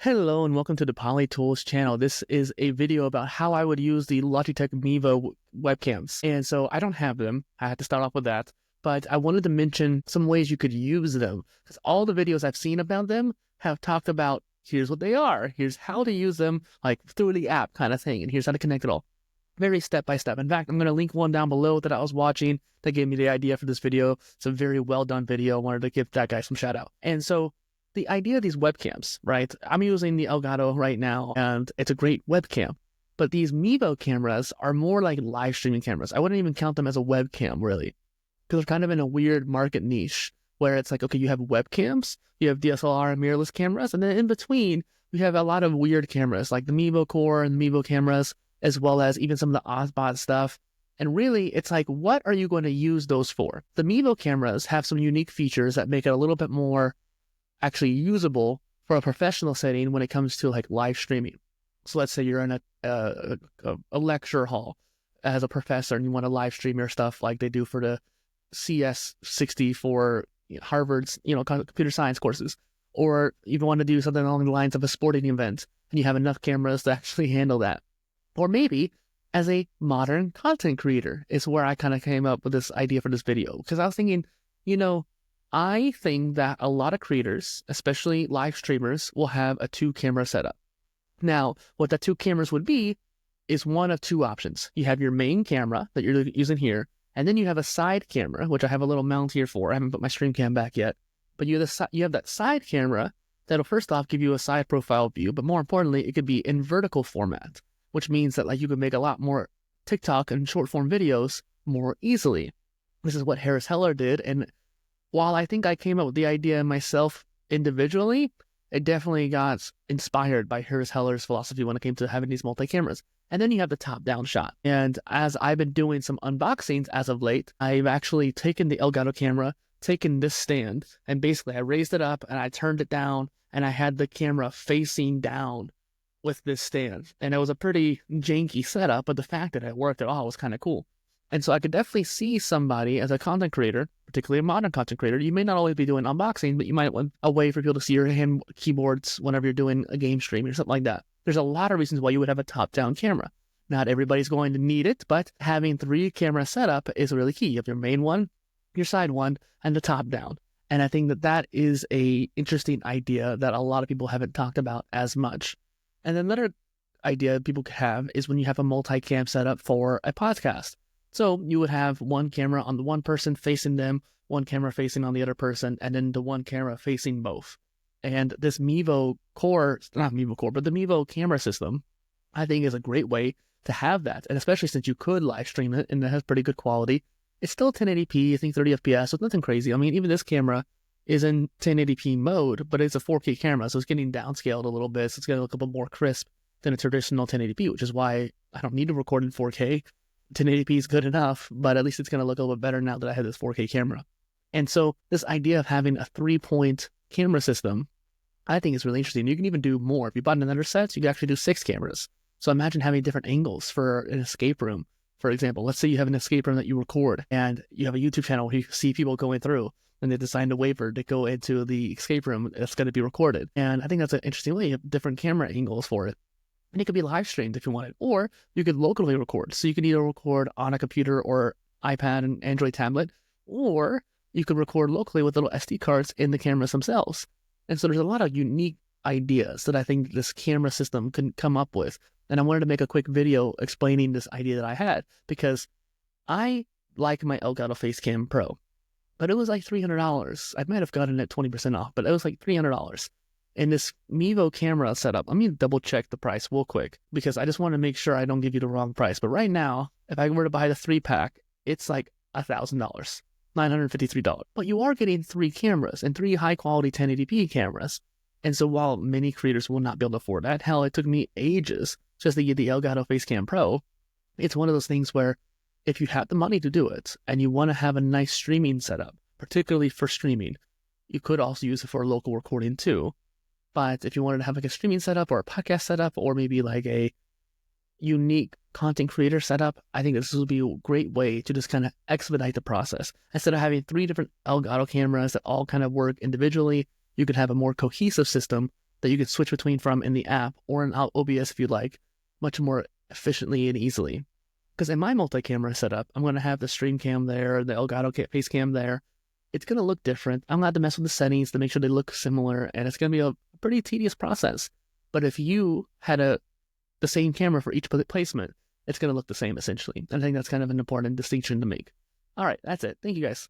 Hello and welcome to the PolyTools channel. This is a video about how I would use the Logitech Mevo webcams. And so I don't have them. I had to start off with that. But I wanted to mention some ways you could use them, because all the videos I've seen about them have talked about here's what they are, here's how to use them, like through the app kind of thing, and here's how to connect it all. Very step by step. In fact, I'm going to link one down below that I was watching that gave me the idea for this video. It's a very well done video. I wanted to give that guy some shout out. And so the idea of these webcams, right? I'm using the Elgato right now, and it's a great webcam. But these Mevo cameras are more like live streaming cameras. I wouldn't even count them as a webcam, really, because they're kind of in a weird market niche where it's like, okay, you have webcams, you have DSLR and mirrorless cameras, and then in between, we have a lot of weird cameras like the Mevo Core and the Mevo cameras, as well as even some of the Osbot stuff. And really, it's like, what are you going to use those for? The Mevo cameras have some unique features that make it a little bit more actually usable for a professional setting when it comes to like live streaming. So let's say you're in a lecture hall as a professor and you want to live stream your stuff like they do for the CS60 for Harvard's computer science courses, or you want to do something along the lines of a sporting event and you have enough cameras to actually handle that. Or maybe as a modern content creator is where I kind of came up with this idea for this video, because I was thinking, I think that a lot of creators, especially live streamers, will have a 2-camera setup. Now, what the 2 cameras would be is one of 2 options. You have your main camera that you're using here, and then you have a side camera, which I have a little mount here for. I haven't put my stream cam back yet. But you have that side camera that'll first off give you a side profile view, but more importantly, it could be in vertical format, which means that like you could make a lot more TikTok and short form videos more easily. This is what Harris Heller did, and while I think I came up with the idea myself individually, it definitely got inspired by Harris Heller's philosophy when it came to having these multi-cameras. And then you have the top-down shot. And as I've been doing some unboxings as of late, I've actually taken the Elgato camera, taken this stand, and basically I raised it up and I turned it down and I had the camera facing down with this stand. And it was a pretty janky setup, but the fact that it worked at all was kind of cool. And so I could definitely see somebody as a content creator, particularly a modern content creator. You may not always be doing unboxing, but you might want a way for people to see your hand keyboards whenever you're doing a game stream or something like that. There's a lot of reasons why you would have a top-down camera. Not everybody's going to need it, but having 3-camera setup is really key. You have your main one, your side one, and the top-down. And I think that that is a interesting idea that a lot of people haven't talked about as much. And another idea people could have is when you have a multi-cam setup for a podcast. So you would have one camera on the one person facing them, one camera facing on the other person, and then the one camera facing both. And this Mevo Core, not Mevo Core, but the Mevo camera system, I think is a great way to have that. And especially since you could live stream it and it has pretty good quality. It's still 1080p, I think 30 FPS, so it's nothing crazy. I mean, even this camera is in 1080p mode, but it's a 4K camera, so it's getting downscaled a little bit, so it's going to look a bit more crisp than a traditional 1080p, which is why I don't need to record in 4K. 1080p is good enough, but at least it's going to look a little bit better now that I have this 4K camera. And so this idea of having a 3-point camera system, I think is really interesting. You can even do more. If you bought another set, you can actually do 6 cameras. So imagine having different angles for an escape room. For example, let's say you have an escape room that you record and you have a YouTube channel where you see people going through and they design a waiver to go into the escape room that's going to be recorded. And I think that's an interesting way. You have different camera angles for it. And it could be live streamed if you wanted, or you could locally record. So you can either record on a computer or iPad and Android tablet, or you could record locally with little SD cards in the cameras themselves. And so there's a lot of unique ideas that I think this camera system can come up with. And I wanted to make a quick video explaining this idea that I had, because I like my Elgato Facecam Pro, but it was like $300. I might have gotten it 20% off, but it was like $300. And this Mevo camera setup, let me double check the price real quick, because I just want to make sure I don't give you the wrong price. But right now, if I were to buy the 3-pack, it's like $1,000, $953. But you are getting 3 cameras and 3 high-quality 1080p cameras. And so while many creators will not be able to afford that, hell, it took me ages just to get the Elgato Facecam Pro. It's one of those things where if you have the money to do it and you want to have a nice streaming setup, particularly for streaming, you could also use it for local recording too. But if you wanted to have like a streaming setup or a podcast setup, or maybe like a unique content creator setup, I think this would be a great way to just kind of expedite the process. Instead of having 3 different Elgato cameras that all kind of work individually, you could have a more cohesive system that you could switch between from in the app or in OBS if you like, much more efficiently and easily. Because in my multi-camera setup, I'm going to have the stream cam there, the Elgato face cam there. It's going to look different. I'm going to have to mess with the settings to make sure they look similar, and it's going to be a pretty tedious process. But if you had the same camera for each placement, it's going to look the same essentially. I think that's kind of an important distinction to make. All right, that's it. Thank you guys.